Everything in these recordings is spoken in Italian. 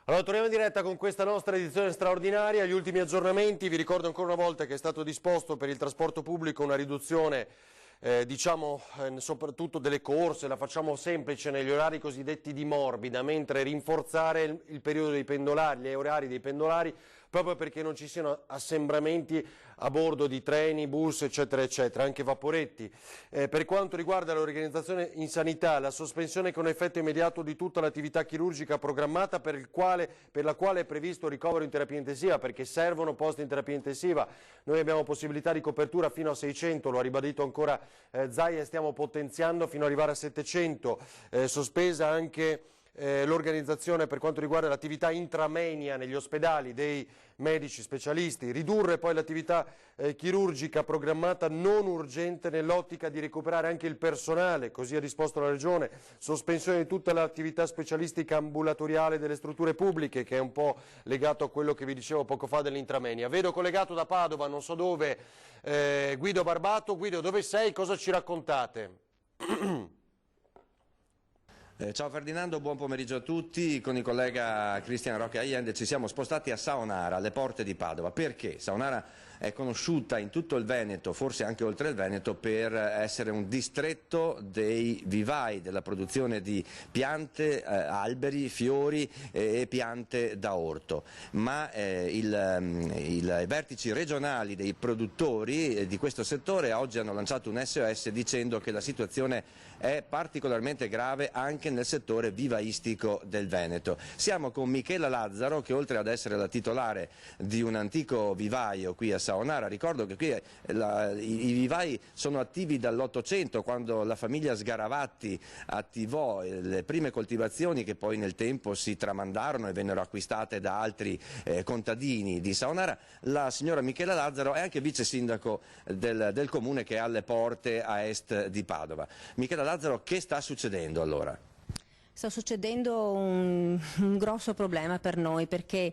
Allora, torniamo in diretta con questa nostra edizione straordinaria, gli ultimi aggiornamenti. Vi ricordo ancora una volta che è stato disposto per il trasporto pubblico una riduzione, soprattutto delle corse, la facciamo semplice negli orari cosiddetti di morbida, mentre rinforzare il periodo dei pendolari, gli orari dei pendolari, proprio perché non ci siano assembramenti a bordo di treni, bus, eccetera, eccetera, anche vaporetti. Per quanto riguarda l'organizzazione in sanità, la sospensione con effetto immediato di tutta l'attività chirurgica programmata per la quale è previsto ricovero in terapia intensiva, perché servono posti in terapia intensiva. Noi abbiamo possibilità di copertura fino a 600, lo ha ribadito ancora Zaia, stiamo potenziando fino ad arrivare a 700, sospesa anche l'organizzazione per quanto riguarda l'attività intramenia negli ospedali dei medici specialisti, ridurre poi l'attività chirurgica programmata non urgente nell'ottica di recuperare anche il personale, così ha disposto la Regione, sospensione di tutta l'attività specialistica ambulatoriale delle strutture pubbliche, che è un po' legato a quello che vi dicevo poco fa dell'intramenia. Vedo collegato da Padova, non so dove, Guido Barbato. Guido, dove sei? Cosa ci raccontate? Ciao Ferdinando, buon pomeriggio a tutti. Con il collega Cristian Roque Allende ci siamo spostati a Saonara, alle porte di Padova. Perché? Saonara è conosciuta in tutto il Veneto, forse anche oltre il Veneto, per essere un distretto dei vivai, della produzione di piante, alberi, fiori e piante da orto. Ma i vertici regionali dei produttori di questo settore oggi hanno lanciato un SOS dicendo che la situazione è particolarmente grave anche nel settore vivaistico del Veneto. Siamo con Michela Lazzaro, che oltre ad essere la titolare di un antico vivaio qui a Saonara, ricordo che qui i vivai sono attivi dall'800, quando la famiglia Sgaravatti attivò le prime coltivazioni che poi nel tempo si tramandarono e vennero acquistate da altri contadini di Saonara. La signora Michela Lazzaro è anche vice sindaco del comune che è alle porte a est di Padova. Michela Lazzaro, che sta succedendo allora? Sta succedendo un grosso problema per noi, perché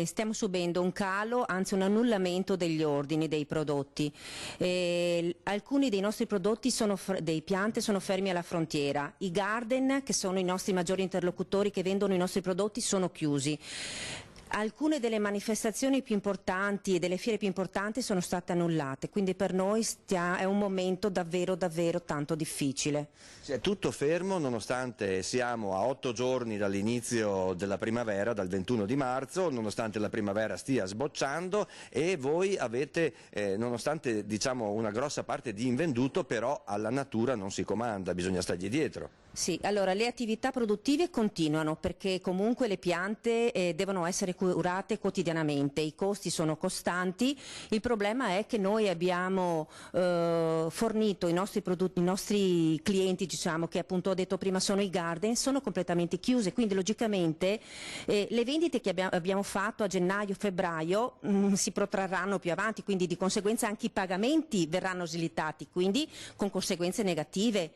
stiamo subendo un calo, anzi un annullamento degli ordini dei prodotti. Alcuni dei nostri prodotti dei piante sono fermi alla frontiera, i garden, che sono i nostri maggiori interlocutori che vendono i nostri prodotti, sono chiusi. Alcune delle manifestazioni più importanti e delle fiere più importanti sono state annullate, quindi per noi è un momento davvero tanto difficile. È tutto fermo nonostante siamo a 8 giorni dall'inizio della primavera, dal 21 di marzo, nonostante la primavera stia sbocciando, e voi avete, nonostante diciamo una grossa parte di invenduto, però alla natura non si comanda, bisogna stargli dietro. Sì, allora le attività produttive continuano, perché comunque le piante devono essere curate quotidianamente, i costi sono costanti. Il problema è che noi abbiamo fornito i nostri prodotti, i nostri clienti, diciamo, che appunto ho detto prima sono i garden, sono completamente chiuse, quindi logicamente le vendite che abbiamo fatto a gennaio-febbraio si protrarranno più avanti, quindi di conseguenza anche i pagamenti verranno slittati, quindi con conseguenze negative.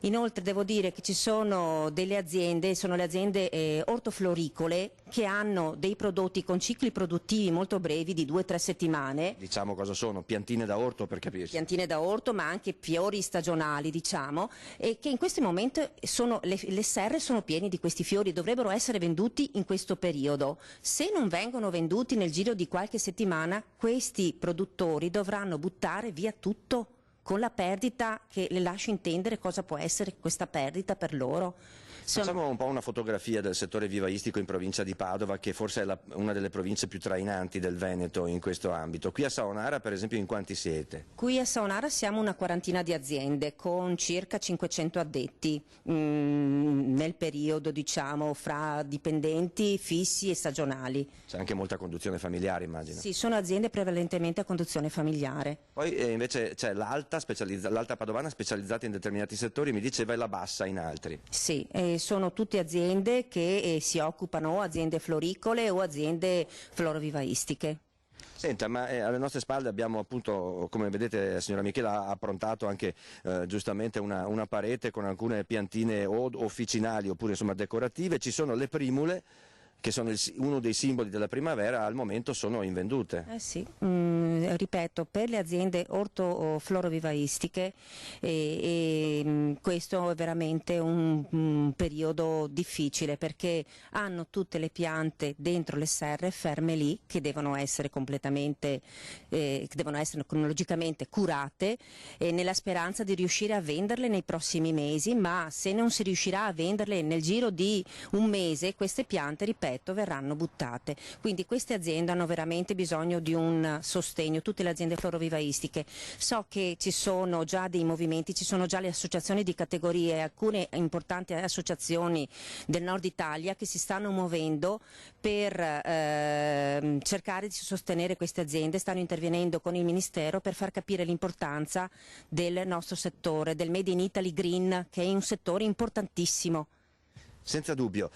Inoltre devo dire che ci sono delle aziende, sono le aziende ortofloricole, che hanno dei prodotti con cicli produttivi molto brevi di 2-3 settimane. Diciamo cosa sono? Piantine da orto, per capirci. Piantine da orto, ma anche fiori stagionali, diciamo, e che in questo momento le serre sono piene di questi fiori, dovrebbero essere venduti in questo periodo. Se non vengono venduti nel giro di qualche settimana, questi produttori dovranno buttare via tutto, con la perdita che le lascio intendere cosa può essere questa perdita per loro. Facciamo un po' una fotografia del settore vivaistico in provincia di Padova, che forse è una delle province più trainanti del Veneto in questo ambito. Qui a Saonara, per esempio, in quanti siete? Qui a Saonara siamo una quarantina di aziende con circa 500 addetti nel periodo, diciamo, fra dipendenti fissi e stagionali. C'è anche molta conduzione familiare, immagino. Sì, sono aziende prevalentemente a conduzione familiare. Poi invece c'è l'alta padovana specializzata in determinati settori, mi diceva, e la bassa in altri. Sì, sono tutte aziende che si occupano o aziende floricole o aziende florovivaistiche. Senta, ma alle nostre spalle abbiamo appunto, come vedete, la signora Michela ha approntato anche giustamente una parete con alcune piantine o officinali oppure insomma decorative. Ci sono le primule che sono uno dei simboli della primavera, al momento sono invendute. Sì, ripeto, per le aziende ortoflorovivaistiche questo è veramente un periodo difficile, perché hanno tutte le piante dentro le serre ferme lì, che devono essere cronologicamente curate, nella speranza di riuscire a venderle nei prossimi mesi, ma se non si riuscirà a venderle nel giro di un mese, queste piante, ripeto, verranno buttate. Quindi queste aziende hanno veramente bisogno di un sostegno, tutte le aziende florovivaistiche. So che ci sono già dei movimenti, ci sono già le associazioni di categorie, alcune importanti associazioni del nord Italia che si stanno muovendo per cercare di sostenere queste aziende, stanno intervenendo con il Ministero per far capire l'importanza del nostro settore, del Made in Italy Green, che è un settore importantissimo. Senza dubbio,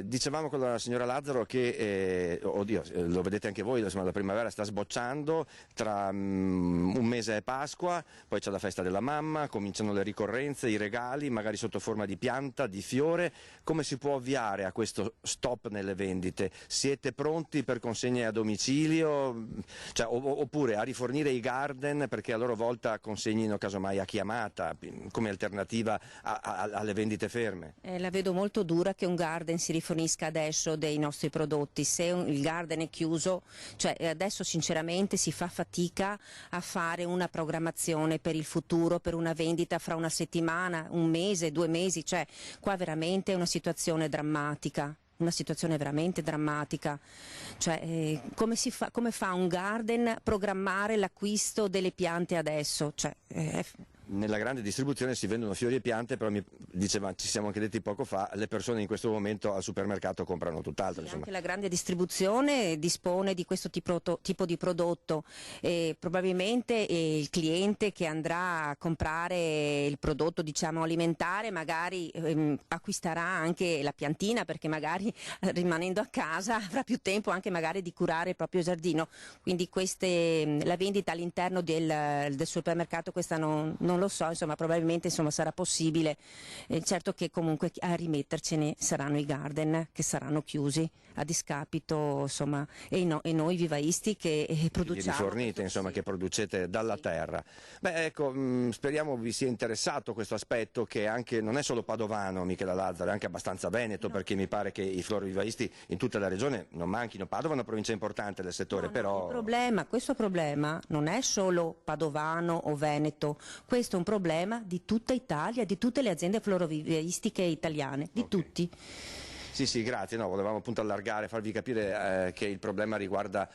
dicevamo con la signora Lazzaro che, lo vedete anche voi, insomma, la primavera sta sbocciando, tra un mese è Pasqua, poi c'è la festa della mamma, cominciano le ricorrenze, i regali, magari sotto forma di pianta, di fiore. Come si può avviare a questo stop nelle vendite? Siete pronti per consegne a domicilio, cioè, oppure a rifornire i garden perché a loro volta consegnino casomai a chiamata come alternativa alle vendite ferme? La vedo molto dura che un garden si rifornisca adesso dei nostri prodotti. Se il garden è chiuso, cioè adesso sinceramente si fa fatica a fare una programmazione per il futuro, per una vendita fra una settimana, un mese, 2 mesi, cioè qua veramente è una situazione drammatica. Una situazione veramente drammatica, cioè, come fa un garden programmare l'acquisto delle piante adesso? Cioè, Nella grande distribuzione si vendono fiori e piante, però ci siamo anche detti poco fa, le persone in questo momento al supermercato comprano tutt'altro. Sì, anche la grande distribuzione dispone di questo tipo di prodotto, probabilmente il cliente che andrà a comprare il prodotto, diciamo, alimentare magari acquisterà anche la piantina, perché magari rimanendo a casa avrà più tempo anche magari di curare il proprio giardino, quindi la vendita all'interno del supermercato questa non lo so, insomma probabilmente sarà possibile, certo che comunque a rimettercene saranno i garden che saranno chiusi a discapito, insomma, e noi vivaisti che produciamo. Di rifornite, insomma, che producete dalla terra. Beh, ecco, speriamo vi sia interessato questo aspetto che anche non è solo padovano, Michela Lazzaro, è anche abbastanza veneto, no, perché mi pare che i florovivaisti in tutta la regione non manchino. Padova è una provincia importante del settore, no, però... Questo problema non è solo padovano o veneto, questo è un problema di tutta Italia, di tutte le aziende florovivaistiche italiane, di tutti. Sì, grazie. No, volevamo appunto allargare, farvi capire che il problema riguarda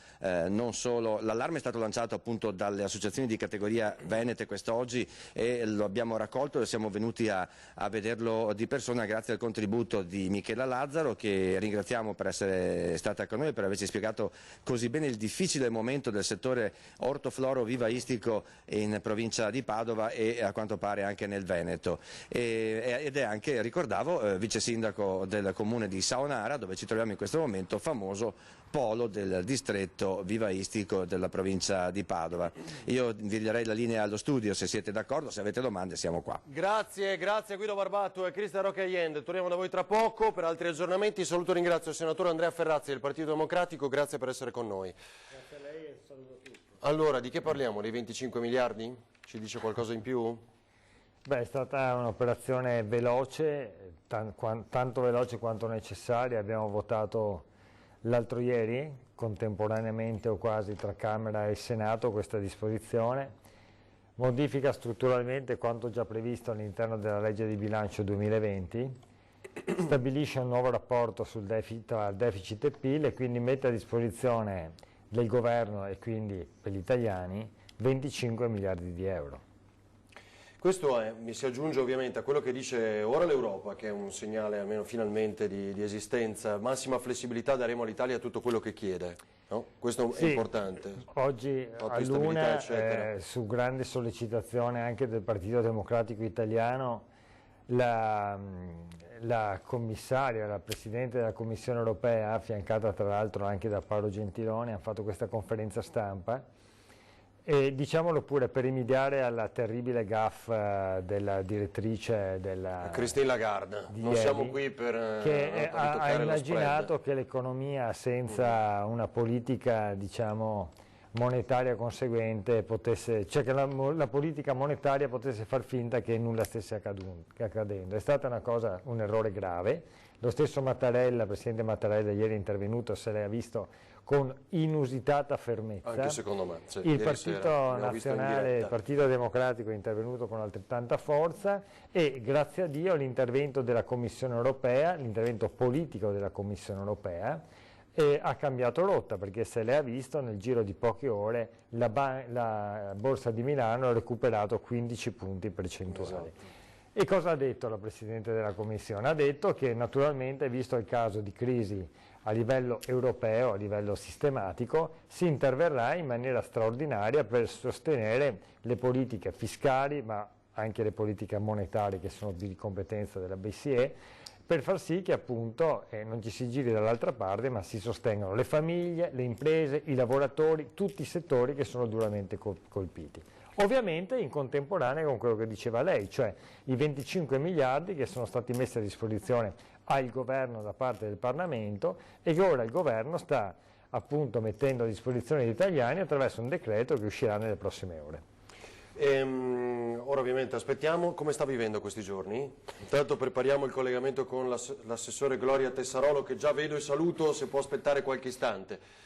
non solo... L'allarme è stato lanciato appunto dalle associazioni di categoria venete quest'oggi e lo abbiamo raccolto e siamo venuti a vederlo di persona grazie al contributo di Michela Lazzaro, che ringraziamo per essere stata con noi e per averci spiegato così bene il difficile momento del settore ortofloro-vivaistico in provincia di Padova e a quanto pare anche nel Veneto. Ed è anche, ricordavo, vice sindaco del comune di Saonara, dove ci troviamo in questo momento, famoso polo del distretto vivaistico della provincia di Padova. Io vi darei la linea allo studio se siete d'accordo, se avete domande siamo qua. Grazie Guido Barbato e Cristian Roque Allende. Torniamo da voi tra poco per altri aggiornamenti. Saluto e ringrazio il senatore Andrea Ferrazzi del Partito Democratico, grazie per essere con noi. Grazie a lei e saluto a tutti. Allora, di che parliamo? Dei 25 miliardi? Ci dice qualcosa in più? Beh, è stata un'operazione veloce, tanto veloce quanto necessaria. Abbiamo votato l'altro ieri, contemporaneamente o quasi tra Camera e Senato, questa disposizione. Modifica strutturalmente quanto già previsto all'interno della legge di bilancio 2020, stabilisce un nuovo rapporto tra deficit e PIL e quindi mette a disposizione del governo e quindi per gli italiani 25 miliardi di euro. Questo mi si aggiunge ovviamente a quello che dice ora l'Europa, che è un segnale almeno finalmente di esistenza. Massima flessibilità daremo all'Italia tutto quello che chiede, no? Questo è importante. Oggi a Luna, su grande sollecitazione anche del Partito Democratico Italiano, la commissaria, la Presidente della Commissione Europea, affiancata tra l'altro anche da Paolo Gentiloni, ha fatto questa conferenza stampa E diciamolo pure, per rimediare alla terribile gaffe della direttrice della Christine Lagarde, di non ieri, siamo qui per che ha immaginato spread. che l'economia senza una politica, diciamo, monetaria conseguente potesse, cioè che la politica monetaria potesse far finta che nulla stesse accadendo. È stata un errore grave. Lo stesso Mattarella, presidente Mattarella, ieri è intervenuto, se l'ha visto con inusitata fermezza. Anche secondo me. Sì, Il Partito sera, Nazionale, il Partito Democratico è intervenuto con altrettanta forza e grazie a Dio l'intervento della Commissione Europea, l'intervento politico della Commissione Europea ha cambiato rotta, perché se lei ha visto nel giro di poche ore la Borsa di Milano ha recuperato 15 punti percentuali. Esatto. E cosa ha detto la Presidente della Commissione? Ha detto che naturalmente, visto il caso di crisi a livello europeo, a livello sistematico, si interverrà in maniera straordinaria per sostenere le politiche fiscali, ma anche le politiche monetarie che sono di competenza della BCE, per far sì che appunto non ci si giri dall'altra parte, ma si sostengano le famiglie, le imprese, i lavoratori, tutti i settori che sono duramente colpiti. Ovviamente in contemporanea con quello che diceva lei, cioè i 25 miliardi che sono stati messi a disposizione al governo da parte del Parlamento e che ora il governo sta appunto mettendo a disposizione degli italiani attraverso un decreto che uscirà nelle prossime ore. Ora ovviamente aspettiamo. Come sta vivendo questi giorni? Intanto prepariamo il collegamento con l'assessore Gloria Tessarolo, che già vedo e saluto, se può aspettare qualche istante.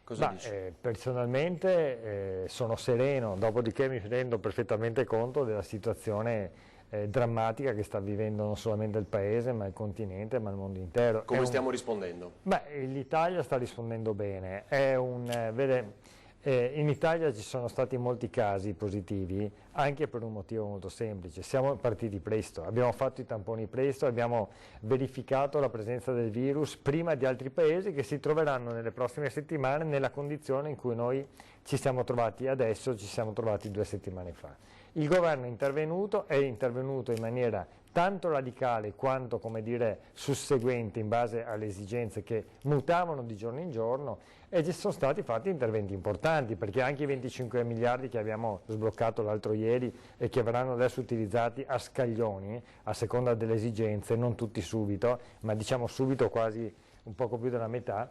Cosa dice? Personalmente sono sereno, dopodiché mi rendo perfettamente conto della situazione drammatica che sta vivendo non solamente il Paese, ma il continente, ma il mondo intero. Come stiamo rispondendo? L'Italia sta rispondendo bene. In Italia ci sono stati molti casi positivi, anche per un motivo molto semplice. Siamo partiti presto, abbiamo fatto i tamponi presto, abbiamo verificato la presenza del virus prima di altri paesi che si troveranno nelle prossime settimane nella condizione in cui noi ci siamo trovati adesso, ci siamo trovati 2 settimane fa. Il governo è intervenuto in maniera tanto radicale quanto, come dire, susseguente in base alle esigenze che mutavano di giorno in giorno, e ci sono stati fatti interventi importanti, perché anche i 25 miliardi che abbiamo sbloccato l'altro ieri e che verranno adesso utilizzati a scaglioni, a seconda delle esigenze, non tutti subito, ma diciamo subito quasi un poco più della metà,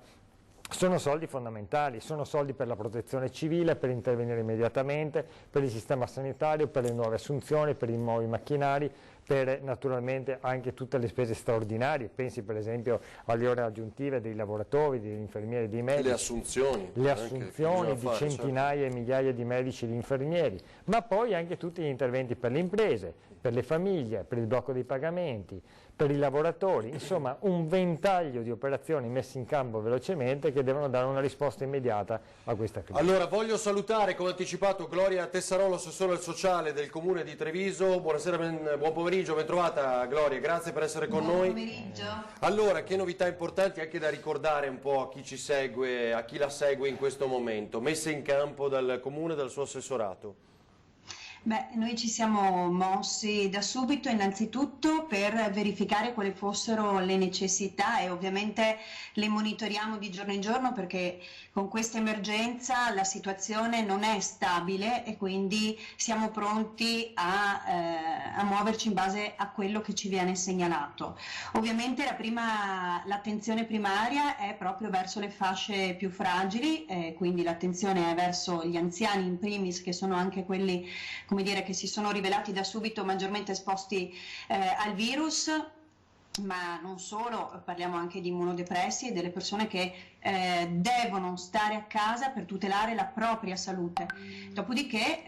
sono soldi fondamentali, sono soldi per la protezione civile, per intervenire immediatamente, per il sistema sanitario, per le nuove assunzioni, per i nuovi macchinari, per naturalmente anche tutte le spese straordinarie, pensi per esempio alle ore aggiuntive dei lavoratori, degli infermieri, dei medici. Le assunzioni di centinaia e migliaia di medici e di infermieri, ma poi anche tutti gli interventi per le imprese, per le famiglie, per il blocco dei pagamenti, per i lavoratori, insomma un ventaglio di operazioni messe in campo velocemente che devono dare una risposta immediata a questa crisi. Allora voglio salutare, come anticipato, Gloria Tessarolo, assessore sociale del Comune di Treviso. Buonasera, buon pomeriggio, ben trovata Gloria, grazie per essere con noi. Buon pomeriggio. Allora, che novità importanti anche da ricordare un po' a chi ci segue, a chi la segue in questo momento, messe in campo dal Comune e dal suo assessorato? Noi ci siamo mossi da subito innanzitutto per verificare quali fossero le necessità e ovviamente le monitoriamo di giorno in giorno, perché con questa emergenza la situazione non è stabile e quindi siamo pronti a muoverci in base a quello che ci viene segnalato. Ovviamente l'attenzione primaria è proprio verso le fasce più fragili, quindi l'attenzione è verso gli anziani in primis, che sono anche quelli, come dire, che si sono rivelati da subito maggiormente esposti al virus, ma non solo, parliamo anche di immunodepressi e delle persone che devono stare a casa per tutelare la propria salute. Dopodiché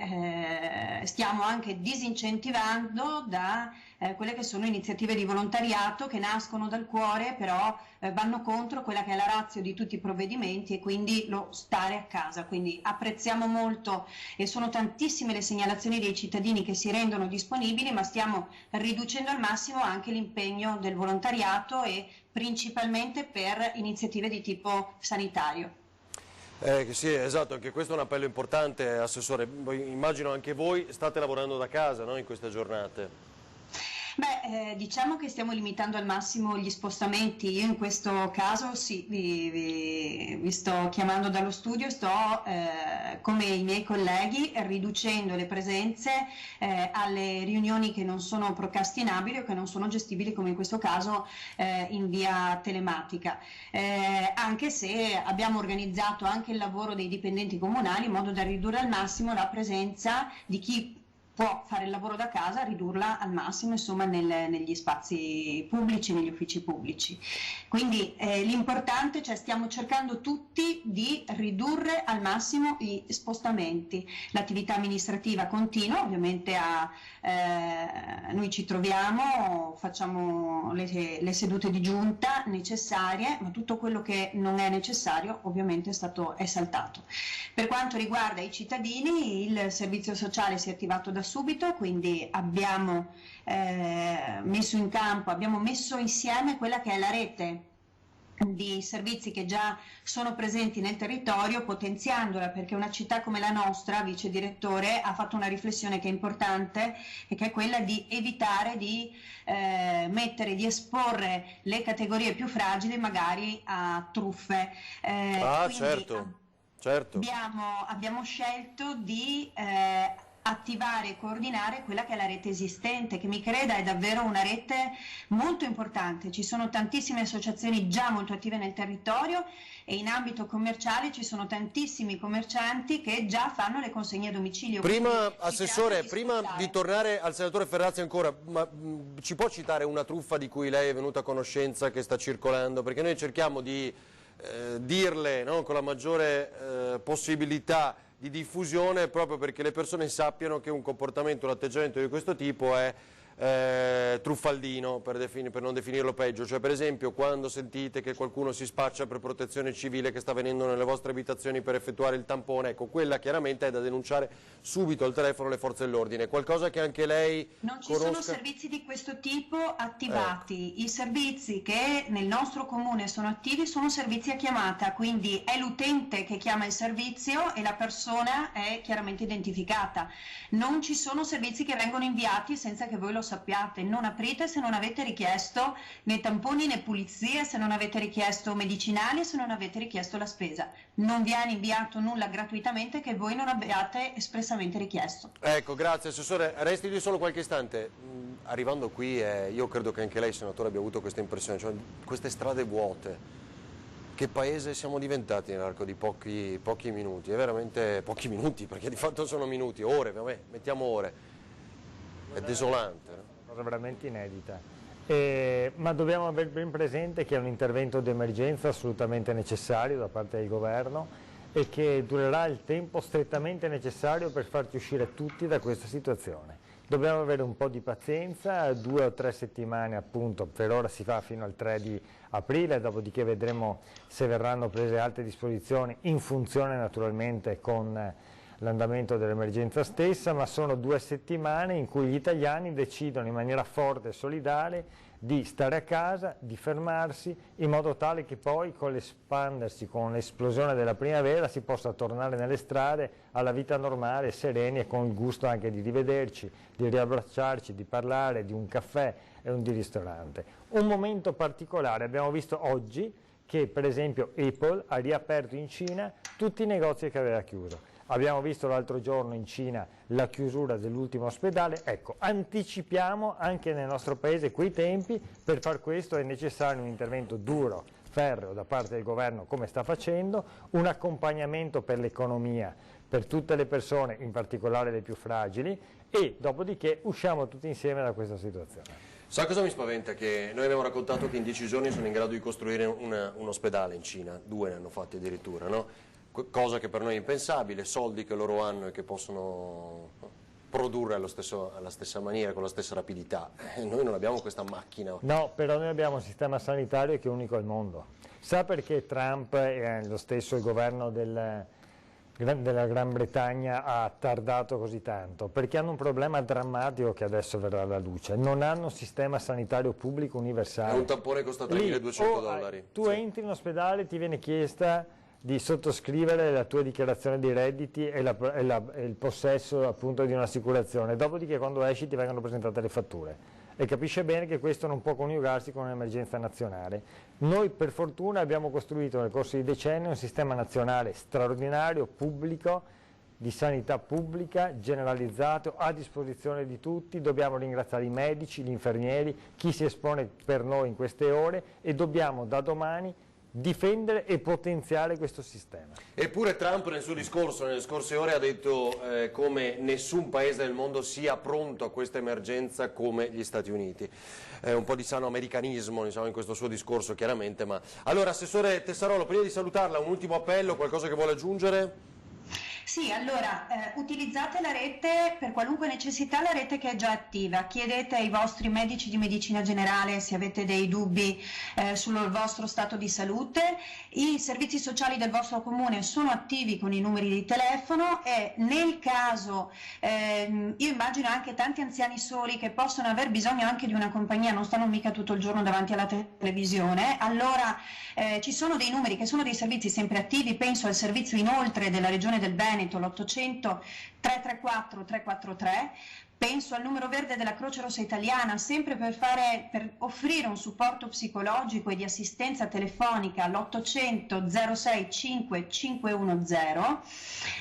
stiamo anche disincentivando da quelle che sono iniziative di volontariato che nascono dal cuore, però vanno contro quella che è la ratio di tutti i provvedimenti, e quindi lo stare a casa. Quindi apprezziamo molto e sono tantissime le segnalazioni dei cittadini che si rendono disponibili, ma stiamo riducendo al massimo anche l'impegno del volontariato e principalmente per iniziative di tipo sanitario. Sì, esatto, anche questo è un appello importante, Assessore. Immagino anche voi state lavorando da casa, no, in queste giornate. Diciamo che stiamo limitando al massimo gli spostamenti. Io in questo caso sì, vi sto chiamando dallo studio, sto come i miei colleghi riducendo le presenze alle riunioni che non sono procrastinabili o che non sono gestibili, come in questo caso in via telematica, anche se abbiamo organizzato anche il lavoro dei dipendenti comunali in modo da ridurre al massimo la presenza di chi può fare il lavoro da casa, ridurla al massimo, insomma, negli spazi pubblici, negli uffici pubblici. Quindi l'importante, cioè stiamo cercando tutti di ridurre al massimo gli spostamenti. L'attività amministrativa continua, ovviamente noi ci troviamo, facciamo le sedute di giunta necessarie, ma tutto quello che non è necessario ovviamente è saltato. Per quanto riguarda i cittadini, il servizio sociale si è attivato da subito, quindi abbiamo messo in campo, abbiamo messo insieme quella che è la rete di servizi che già sono presenti nel territorio, potenziandola, perché una città come la nostra, vice direttore, ha fatto una riflessione che è importante e che è quella di evitare di di esporre le categorie più fragili magari a truffe. Certo. Abbiamo scelto di attivare e coordinare quella che è la rete esistente, che mi creda è davvero una rete molto importante. Ci sono tantissime associazioni già molto attive nel territorio e in ambito commerciale ci sono tantissimi commercianti che già fanno le consegne a domicilio. Assessore, prima di tornare al senatore Ferrazzi ancora, ci può citare una truffa di cui lei è venuta a conoscenza che sta circolando? Perché noi cerchiamo di dirle, no, con la maggiore possibilità di diffusione, proprio perché le persone sappiano che un comportamento, un atteggiamento di questo tipo è truffaldino, per non definirlo peggio. Cioè, per esempio, quando sentite che qualcuno si spaccia per protezione civile, che sta venendo nelle vostre abitazioni per effettuare il tampone, ecco, quella chiaramente è da denunciare subito al telefono alle forze dell'ordine. Qualcosa che anche lei non ci sono servizi di questo tipo attivati. I servizi che nel nostro comune sono attivi sono servizi a chiamata, quindi è l'utente che chiama il servizio e la persona è chiaramente identificata. Non ci sono servizi che vengono inviati senza che voi lo sappiate. Non aprite se non avete richiesto né tamponi né pulizie, se non avete richiesto medicinali, se non avete richiesto la spesa. Non viene inviato nulla gratuitamente che voi non abbiate espressamente richiesto. Ecco, grazie Assessore. Resti di solo qualche istante. Arrivando qui, io credo che anche lei, Senatore, abbia avuto questa impressione, cioè queste strade vuote. Che paese siamo diventati nell'arco di pochi minuti? È veramente pochi minuti, perché di fatto sono minuti, ore, vabbè, mettiamo ore. È desolante. Una cosa veramente inedita. Ma dobbiamo avere ben presente che è un intervento di emergenza assolutamente necessario da parte del governo e che durerà il tempo strettamente necessario per farci uscire tutti da questa situazione. Dobbiamo avere un po' di pazienza, 2 o 3 settimane appunto, per ora si fa fino al 3 di aprile, dopodiché vedremo se verranno prese altre disposizioni in funzione naturalmente con l'andamento dell'emergenza stessa, ma sono 2 settimane in cui gli italiani decidono in maniera forte e solidale di stare a casa, di fermarsi, in modo tale che poi con l'espandersi, con l'esplosione della primavera si possa tornare nelle strade alla vita normale, sereni e con il gusto anche di rivederci, di riabbracciarci, di parlare, di un caffè e di ristorante. Un momento particolare abbiamo visto oggi che per esempio Apple ha riaperto in Cina tutti i negozi che aveva chiuso. Abbiamo visto l'altro giorno in Cina la chiusura dell'ultimo ospedale. Ecco, anticipiamo anche nel nostro paese quei tempi. Per far questo è necessario un intervento duro, ferreo da parte del governo, come sta facendo, un accompagnamento per l'economia, per tutte le persone, in particolare le più fragili, e dopodiché usciamo tutti insieme da questa situazione. Sa cosa mi spaventa? Che noi abbiamo raccontato che in 10 giorni sono in grado di costruire un ospedale in Cina, 2 ne hanno fatti addirittura, no? Cosa che per noi è impensabile, soldi che loro hanno e che possono produrre alla stessa maniera, con la stessa rapidità. Noi non abbiamo questa macchina. No, però noi abbiamo un sistema sanitario che è unico al mondo. Sa perché Trump e lo stesso il governo della Gran Bretagna ha tardato così tanto? Perché hanno un problema drammatico che adesso verrà alla luce. Non hanno un sistema sanitario pubblico universale. Un tampone costa $3.200. Tu entri in ospedale, ti viene chiesta di sottoscrivere la tua dichiarazione di redditi e il possesso appunto di un'assicurazione, dopodiché quando esci ti vengono presentate le fatture. e capisce bene che questo non può coniugarsi con un'emergenza nazionale. Noi per fortuna abbiamo costruito nel corso di decenni un sistema nazionale straordinario, pubblico, di sanità pubblica, generalizzato, a disposizione di tutti. Dobbiamo ringraziare i medici, gli infermieri, chi si espone per noi in queste ore, e dobbiamo da domani difendere e potenziare questo sistema. Eppure Trump nel suo discorso, nelle scorse ore, ha detto come nessun paese del mondo sia pronto a questa emergenza come gli Stati Uniti. Un po' di sano americanismo, diciamo, in questo suo discorso, chiaramente. Ma allora, Assessore Tessarolo, prima di salutarla, un ultimo appello, qualcosa che vuole aggiungere? Sì, allora, utilizzate la rete per qualunque necessità, la rete che è già attiva. Chiedete ai vostri medici di medicina generale se avete dei dubbi sul vostro stato di salute. I servizi sociali del vostro comune sono attivi con i numeri di telefono, e nel caso, io immagino anche tanti anziani soli che possono aver bisogno anche di una compagnia, non stanno mica tutto il giorno davanti alla televisione, allora ci sono dei numeri che sono dei servizi sempre attivi. Penso al servizio inoltre della Regione del Veneto, l'800 334 343, penso al numero verde della Croce Rossa Italiana, sempre per offrire un supporto psicologico e di assistenza telefonica, all'800 065 510.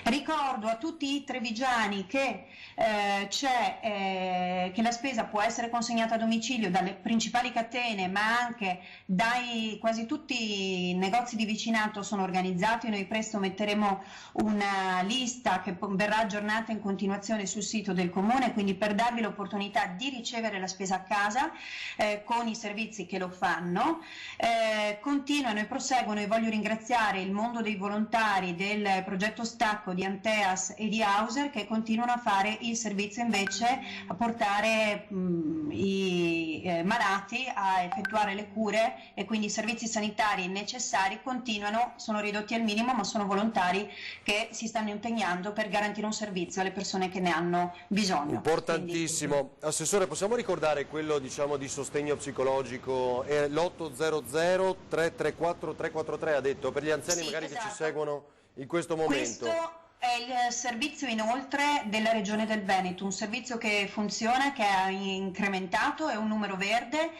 Ricordo a tutti i trevigiani che che la spesa può essere consegnata a domicilio dalle principali catene, ma anche dai quasi tutti i negozi di vicinato sono organizzati. Noi presto metteremo una lista che verrà aggiornata in continuazione sul sito del comune, quindi per darvi l'opportunità di ricevere la spesa a casa con i servizi che lo fanno. Continuano e proseguono, e voglio ringraziare il mondo dei volontari del progetto Stacco di Anteas e di Hauser, che continuano a fare il servizio invece, a portare i malati a effettuare le cure, e quindi i servizi sanitari necessari continuano, sono ridotti al minimo, ma sono volontari che si stanno impegnando per garantire un servizio alle persone che ne hanno bisogno. Importantissimo. Quindi... Assessore, possiamo ricordare quello, diciamo, di sostegno psicologico? L'800 334 343, ha detto, per gli anziani, sì, magari esatto, che ci seguono in questo momento. Questo è il servizio inoltre della Regione del Veneto, un servizio che funziona, che ha incrementato, è un numero verde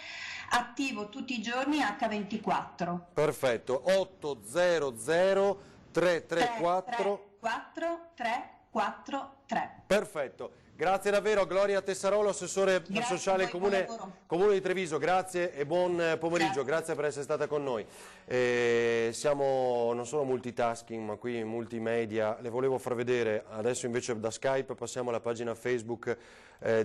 attivo tutti i giorni H24. Perfetto, 800 334 343. Perfetto. Grazie davvero, Gloria Tessarolo, assessore sociale comune di Treviso. Grazie e buon pomeriggio, grazie per essere stata con noi. Siamo non solo multitasking, ma qui multimedia. Le volevo far vedere, adesso invece da Skype passiamo alla pagina Facebook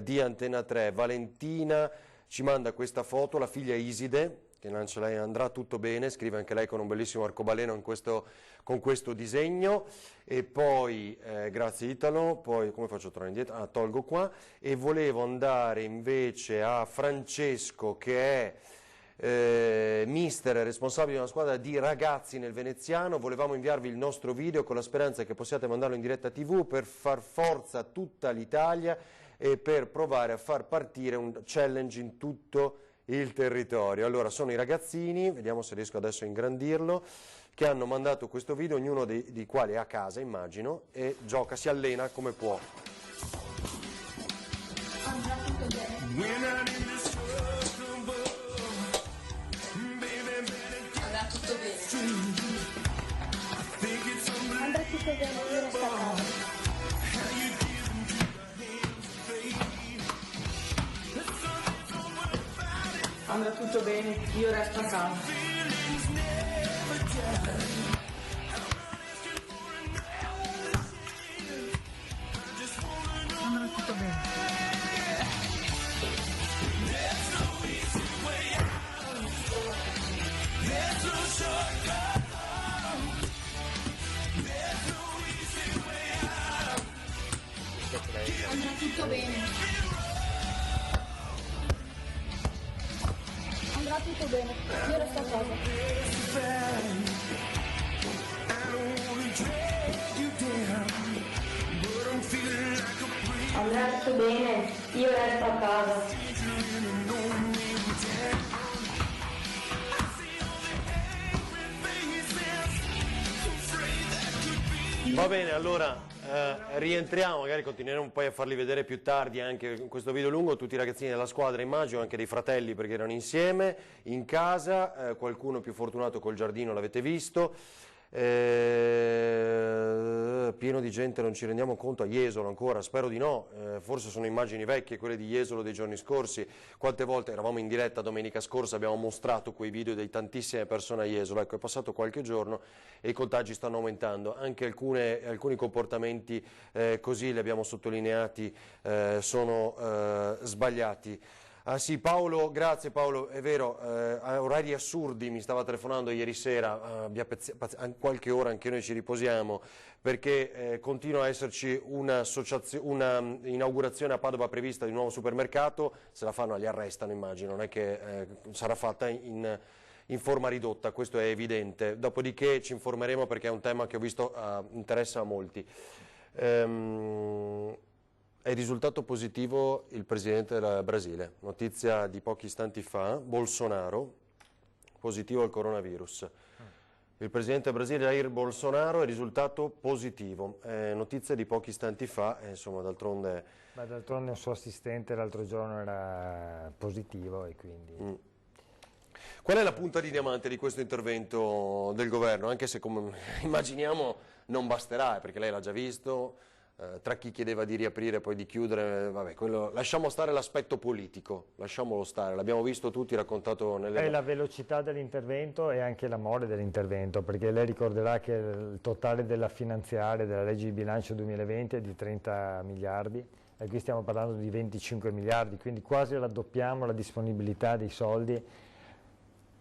di Antena 3. Valentina ci manda questa foto, la figlia Iside, che lancia lei, andrà tutto bene, scrive anche lei con un bellissimo arcobaleno con questo disegno. E poi, grazie Italo, poi come faccio a tornare indietro? Ah, tolgo qua, e volevo andare invece a Francesco, che è mister responsabile di una squadra di ragazzi nel Veneziano. Volevamo inviarvi il nostro video con la speranza che possiate mandarlo in diretta TV per far forza a tutta l'Italia e per provare a far partire un challenge in tutto il territorio. Allora, sono i ragazzini, vediamo se riesco adesso a ingrandirlo, che hanno mandato questo video, ognuno dei quali è a casa, immagino, e gioca, si allena come può. Andrà tutto bene. Andrà tutto bene, io resto a casa. Andrà tutto bene, io resto a casa. Andrà tutto bene. Andrà tutto bene. Andrà tutto bene, io resto a casa. Andrà tutto bene, io resto a casa. Va bene, allora Rientriamo, magari continueremo poi a farli vedere più tardi anche in questo video lungo, tutti i ragazzini della squadra, immagino, anche dei fratelli perché erano insieme, in casa, qualcuno più fortunato col giardino l'avete visto, pieno di gente, non ci rendiamo conto, a Jesolo ancora, spero di no, forse sono immagini vecchie, quelle di Jesolo dei giorni scorsi, quante volte eravamo in diretta domenica scorsa, abbiamo mostrato quei video di tantissime persone a Jesolo, ecco è passato qualche giorno e i contagi stanno aumentando, anche alcuni comportamenti così li abbiamo sottolineati, sono sbagliati. Ah sì, Paolo, grazie Paolo, è vero, a orari assurdi mi stava telefonando ieri sera, qualche ora anche noi ci riposiamo, perché continua a esserci una inaugurazione a Padova prevista di un nuovo supermercato, se la fanno li arrestano immagino, non è che sarà fatta in forma ridotta, questo è evidente, dopodiché ci informeremo perché è un tema che ho visto interessa a molti. È risultato positivo il presidente del Brasile, notizia di pochi istanti fa, Bolsonaro, positivo al coronavirus. Il presidente del Brasile, Jair Bolsonaro, è risultato positivo, notizia di pochi istanti fa, insomma d'altronde... Ma d'altronde un suo assistente l'altro giorno era positivo e quindi... Qual è la punta di diamante di questo intervento del governo? Anche se come immaginiamo non basterà, perché lei l'ha già visto... tra chi chiedeva di riaprire e poi di chiudere, vabbè, lasciamo stare l'aspetto politico, lasciamolo stare, l'abbiamo visto tutti, raccontato nelle... È la velocità dell'intervento e anche l'amore dell'intervento, perché lei ricorderà che il totale della finanziaria della legge di bilancio 2020 è di 30 miliardi e qui stiamo parlando di 25 miliardi, quindi quasi raddoppiamo la disponibilità dei soldi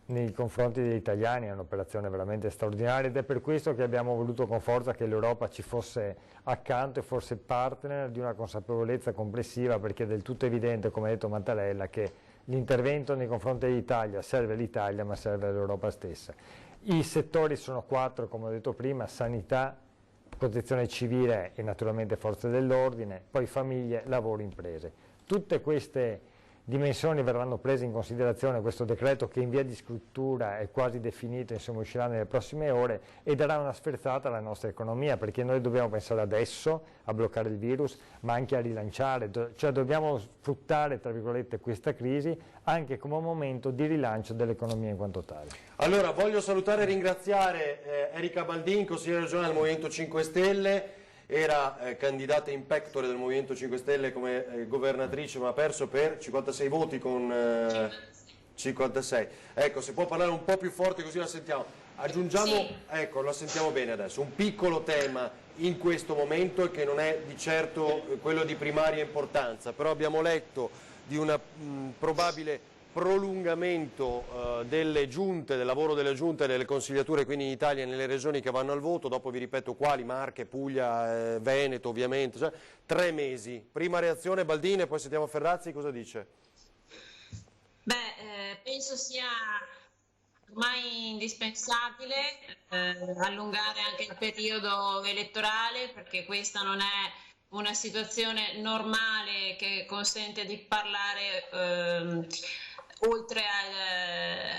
nei confronti degli italiani. È un'operazione veramente straordinaria ed è per questo che abbiamo voluto con forza che l'Europa ci fosse accanto e fosse partner di una consapevolezza complessiva, perché è del tutto evidente, come ha detto Mattarella, che l'intervento nei confronti dell'Italia serve all'Italia ma serve all'Europa stessa. I settori sono 4, come ho detto prima: sanità, protezione civile e naturalmente forze dell'ordine, poi famiglie, lavoro, imprese. Tutte queste dimensioni verranno prese in considerazione questo decreto, che in via di scrittura è quasi definito, insomma uscirà nelle prossime ore e darà una sferzata alla nostra economia, perché noi dobbiamo pensare adesso a bloccare il virus ma anche a rilanciare, cioè dobbiamo sfruttare tra virgolette questa crisi anche come un momento di rilancio dell'economia in quanto tale. Allora voglio salutare e ringraziare Erika Baldin, consigliere regionale del Movimento 5 Stelle, era candidata in pectore del Movimento 5 Stelle come governatrice, ma ha perso per 56 voti con 56. Ecco, se può parlare un po' più forte così la sentiamo. Aggiungiamo, sì. Ecco, la sentiamo bene adesso, un piccolo tema in questo momento e che non è di certo quello di primaria importanza, però abbiamo letto di una probabile prolungamento delle giunte, del lavoro delle giunte e delle consigliature quindi in Italia nelle regioni che vanno al voto, dopo vi ripeto quali, Marche, Puglia, Veneto ovviamente, cioè, 3 mesi. Prima reazione Baldini e poi sentiamo Ferrazzi, cosa dice? Penso sia ormai indispensabile allungare anche il periodo elettorale, perché questa non è una situazione normale che consente di parlare oltre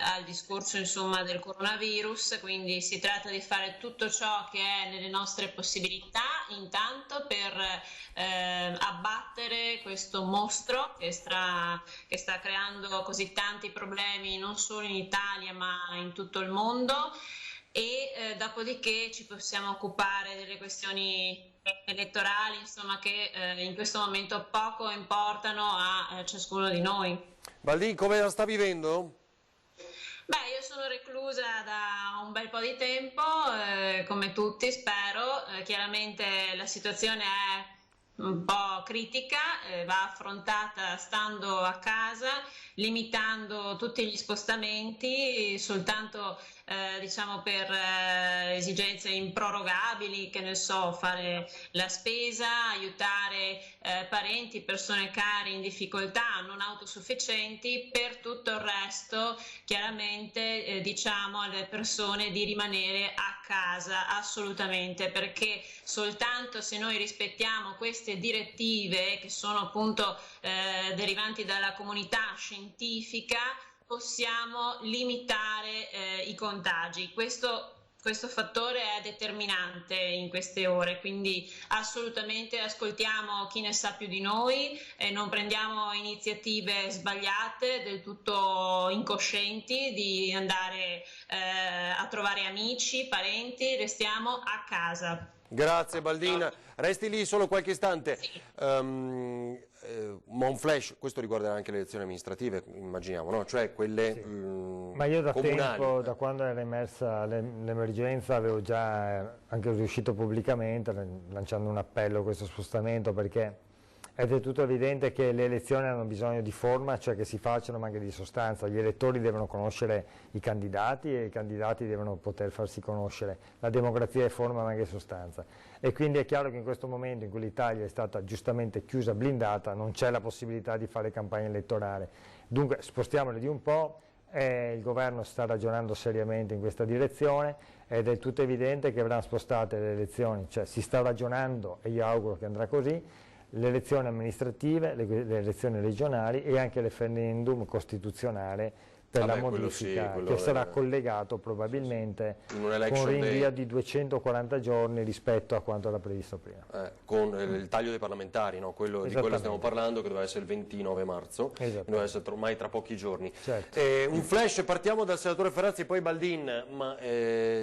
al discorso insomma del coronavirus, quindi si tratta di fare tutto ciò che è nelle nostre possibilità intanto per abbattere questo mostro che sta creando così tanti problemi non solo in Italia ma in tutto il mondo, e dopodiché ci possiamo occupare delle questioni elettorali insomma che in questo momento poco importano a ciascuno di noi. Baldini, come la sta vivendo? Io sono reclusa da un bel po' di tempo, come tutti spero, chiaramente la situazione è un po' critica, va affrontata stando a casa, limitando tutti gli spostamenti, soltanto diciamo per esigenze improrogabili, che ne so, fare la spesa, aiutare parenti, persone care in difficoltà, non autosufficienti. Per tutto il resto chiaramente diciamo alle persone di rimanere a casa assolutamente, perché soltanto se noi rispettiamo queste direttive che sono appunto derivanti dalla comunità scientifica possiamo limitare i contagi. Questo questo fattore è determinante in queste ore, quindi assolutamente ascoltiamo chi ne sa più di noi e non prendiamo iniziative sbagliate, del tutto incoscienti, di andare a trovare amici, parenti, restiamo a casa. Grazie Baldina, resti lì solo qualche istante. Sì. Ma un flash, questo riguarderà anche le elezioni amministrative, immaginiamo, no? Cioè quelle Sì. Ma io da comunali. tempo, da quando era emersa l'emergenza, avevo già anche riuscito pubblicamente lanciando un appello a questo spostamento, perché è del tutto evidente che le elezioni hanno bisogno di forma, cioè che si facciano, ma anche di sostanza. Gli elettori devono conoscere i candidati e i candidati devono poter farsi conoscere. La democrazia è forma ma anche sostanza. E quindi è chiaro che in questo momento in cui l'Italia è stata giustamente chiusa, blindata, non c'è la possibilità di fare campagna elettorale. Dunque spostiamoli di un po'. Il governo sta ragionando seriamente in questa direzione, ed è tutto evidente che verranno spostate le elezioni, cioè si sta ragionando, e io auguro che andrà così, le elezioni amministrative, le elezioni regionali e anche il referendum costituzionale per la modifica, che sarà collegato probabilmente con rinvio di 240 giorni rispetto a quanto era previsto prima. Con il taglio dei parlamentari, no? Di quello stiamo parlando, che doveva essere il 29 marzo, doveva essere ormai tra pochi giorni. Certo. Un flash, partiamo dal senatore Ferrazzi e poi Baldin, ma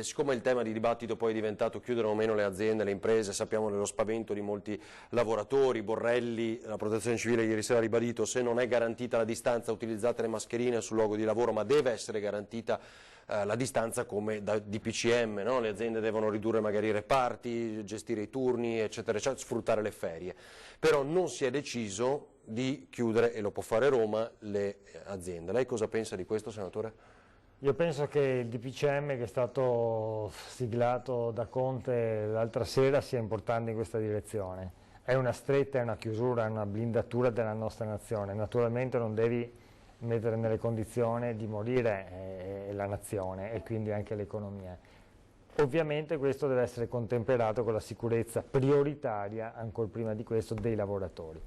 siccome il tema di dibattito poi è diventato chiudere o meno le aziende, le imprese, sappiamo dello spavento di molti lavoratori, Borrelli, la protezione civile ieri sera ha ribadito, se non è garantita la distanza utilizzate le mascherine sul luogo di lavoro, ma deve essere garantita la distanza come da DPCM, no? Le aziende devono ridurre magari i reparti, gestire i turni, eccetera, eccetera, sfruttare le ferie. Però non si è deciso di chiudere, e lo può fare Roma, le aziende. Lei cosa pensa di questo, senatore? Io penso che il DPCM che è stato siglato da Conte l'altra sera sia importante in questa direzione. È una stretta, è una chiusura, è una blindatura della nostra nazione. Naturalmente non devi mettere nelle condizioni di morire la nazione e quindi anche l'economia. Ovviamente questo deve essere contemperato con la sicurezza prioritaria, ancora prima di questo, dei lavoratori.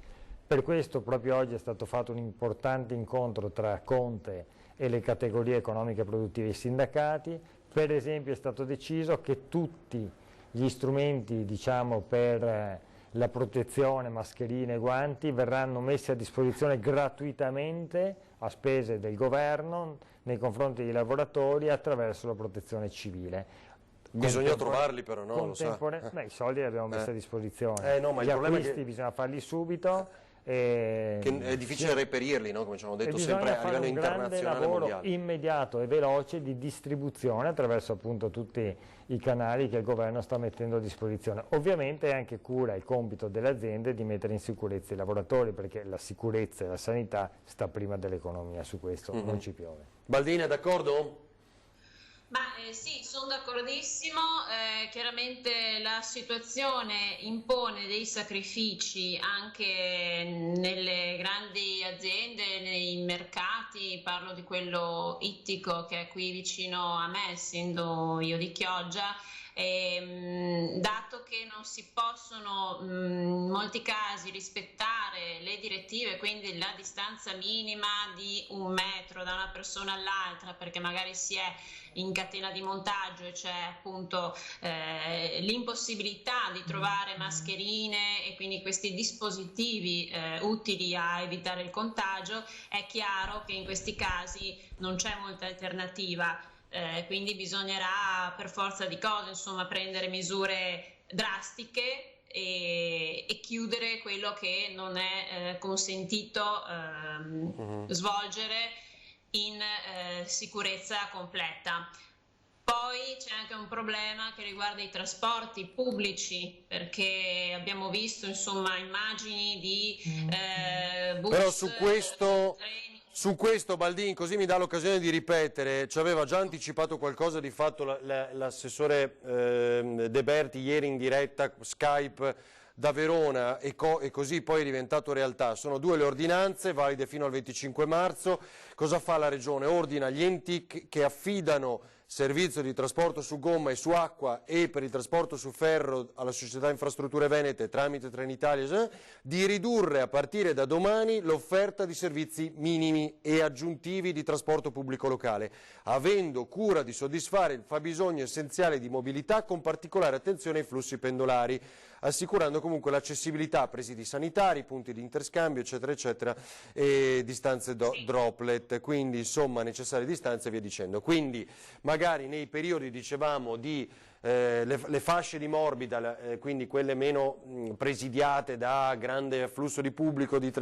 Per questo proprio oggi è stato fatto un importante incontro tra Conte e le categorie economiche e produttive e i sindacati. Per esempio è stato deciso che tutti gli strumenti, diciamo, per la protezione, mascherine e guanti verranno messi a disposizione gratuitamente a spese del governo nei confronti dei lavoratori attraverso la protezione civile. Bisogna trovarli però, no? Lo sa. Beh, i soldi li abbiamo messi a disposizione, no, ma gli il problema acquisti è che bisogna farli subito. Che è difficile reperirli, no? Come ci hanno detto sempre a livello internazionale e mondiale. Bisogna fare un grande lavoro immediato e veloce di distribuzione attraverso appunto tutti i canali che il governo sta mettendo a disposizione. Ovviamente è anche cura e compito delle aziende di mettere in sicurezza i lavoratori, perché la sicurezza e la sanità sta prima dell'economia, su questo non ci piove. Baldini è d'accordo? Sì, sono d'accordissimo, chiaramente la situazione impone dei sacrifici anche nelle grandi aziende, nei mercati, parlo di quello ittico che è qui vicino a me, essendo io di Chioggia. Dato che non si possono in molti casi rispettare le direttive, quindi la distanza minima di 1 metro da una persona all'altra, perché magari si è in catena di montaggio e c'è appunto l'impossibilità di trovare mascherine e quindi questi dispositivi utili a evitare il contagio, è chiaro che in questi casi non c'è molta alternativa. Quindi bisognerà per forza di cose, insomma, prendere misure drastiche e chiudere quello che non è consentito svolgere in sicurezza completa. Poi c'è anche un problema che riguarda i trasporti pubblici, perché abbiamo visto, insomma, immagini di bus, però treni. Su questo Baldin, così mi dà l'occasione di ripetere, ci aveva già anticipato qualcosa di fatto l'assessore De Berti ieri in diretta Skype da Verona e così poi è diventato realtà. Sono 2 le ordinanze valide fino al 25 marzo. Cosa fa la Regione? Ordina agli enti che affidano servizio di trasporto su gomma e su acqua e per il trasporto su ferro alla Società Infrastrutture Venete tramite Trenitalia, di ridurre a partire da domani l'offerta di servizi minimi e aggiuntivi di trasporto pubblico locale, avendo cura di soddisfare il fabbisogno essenziale di mobilità con particolare attenzione ai flussi pendolari, assicurando comunque l'accessibilità a presidi sanitari, punti di interscambio, eccetera, eccetera, e distanze droplet, quindi insomma necessarie distanze e via dicendo. Quindi magari nei periodi, dicevamo, di le fasce di morbida, quindi quelle meno presidiate da grande afflusso di pubblico, di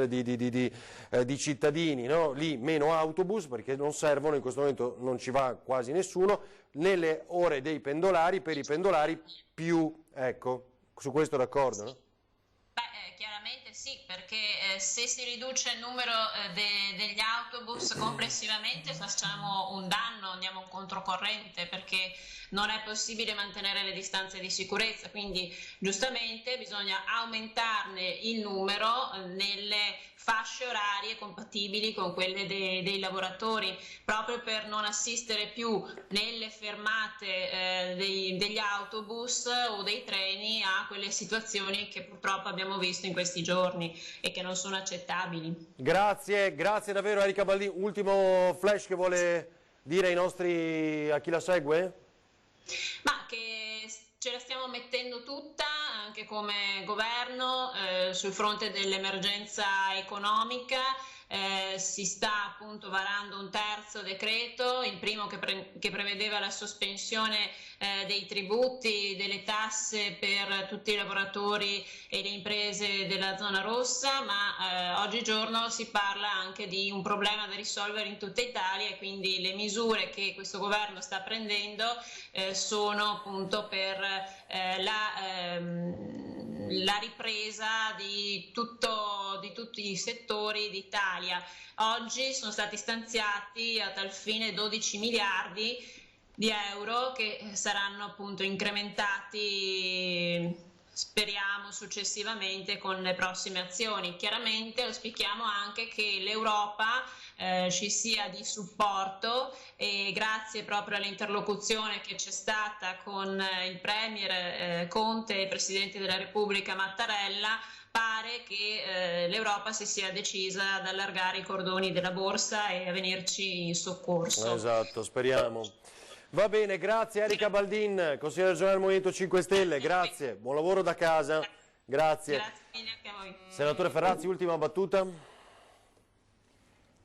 cittadini, no? Lì meno autobus perché non servono, in questo momento non ci va quasi nessuno, nelle ore dei pendolari, per i pendolari più, ecco. Su questo d'accordo, no? Beh, chiaramente sì, perché se si riduce il numero degli autobus complessivamente facciamo un danno, andiamo in controcorrente, perché non è possibile mantenere le distanze di sicurezza, quindi giustamente bisogna aumentarne il numero nelle fasce orarie compatibili con quelle dei lavoratori, proprio per non assistere più nelle fermate degli autobus o dei treni a quelle situazioni che purtroppo abbiamo visto in questi giorni e che non sono accettabili. Grazie, grazie davvero Erika Baldin. Ultimo flash che vuole dire a chi la segue? Ma che ce la stiamo mettendo tutta anche come governo sul fronte dell'emergenza economica. Si sta appunto varando un terzo decreto, il primo che prevedeva la sospensione dei tributi, delle tasse per tutti i lavoratori e le imprese della zona rossa, ma oggigiorno si parla anche di un problema da risolvere in tutta Italia e quindi le misure che questo governo sta prendendo sono appunto per la ripresa di tutti i settori d'Italia. Oggi sono stati stanziati a tal fine 12 miliardi di euro che saranno appunto incrementati, speriamo, successivamente con le prossime azioni. Chiaramente auspichiamo anche che l'Europa ci sia di supporto e grazie proprio all'interlocuzione che c'è stata con il Premier Conte e il Presidente della Repubblica Mattarella, pare che l'Europa si sia decisa ad allargare i cordoni della borsa e a venirci in soccorso. Esatto, speriamo. Va bene, grazie Erika Baldin, consigliere regionale del Movimento 5 Stelle, grazie, buon lavoro da casa, grazie. Grazie mille anche a voi. Senatore Ferrazzi, ultima battuta.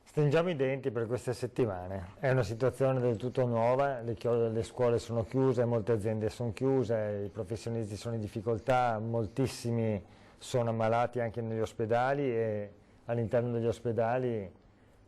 Stringiamo i denti per queste settimane, è una situazione del tutto nuova, le scuole sono chiuse, molte aziende sono chiuse, i professionisti sono in difficoltà, moltissimi sono ammalati anche negli ospedali e all'interno degli ospedali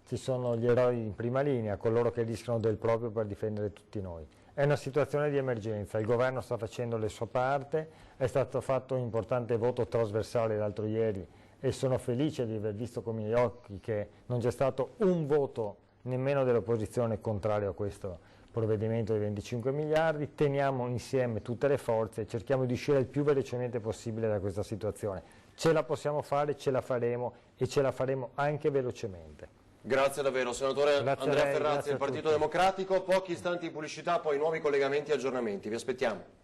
ci sono gli eroi in prima linea, coloro che rischiano del proprio per difendere tutti noi. È una situazione di emergenza, il governo sta facendo la sua parte, è stato fatto un importante voto trasversale l'altro ieri e sono felice di aver visto con i miei occhi che non c'è stato un voto nemmeno dell'opposizione contrario a questo provvedimento di 25 miliardi, teniamo insieme tutte le forze e cerchiamo di uscire il più velocemente possibile da questa situazione. Ce la possiamo fare, ce la faremo e ce la faremo anche velocemente. Grazie davvero, senatore Grazie Andrea a lei, Ferrazzi del grazie a Partito tutti. Democratico. Pochi istanti di pubblicità, poi nuovi collegamenti e aggiornamenti. Vi aspettiamo.